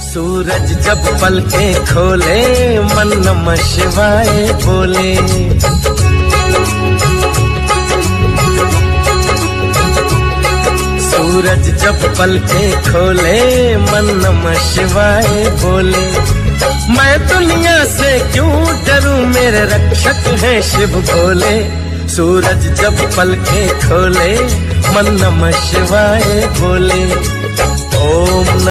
सूरज जब पलकें खोले मन नमः शिवाय बोले। सूरज जब पलकें खोले मन नमः शिवाय बोले। मैं दुनिया से क्यों डरूं मेरे रक्षक हैं शिव भोले। सूरज जब पलकें खोले मन नमः शिवाय बोले। ओम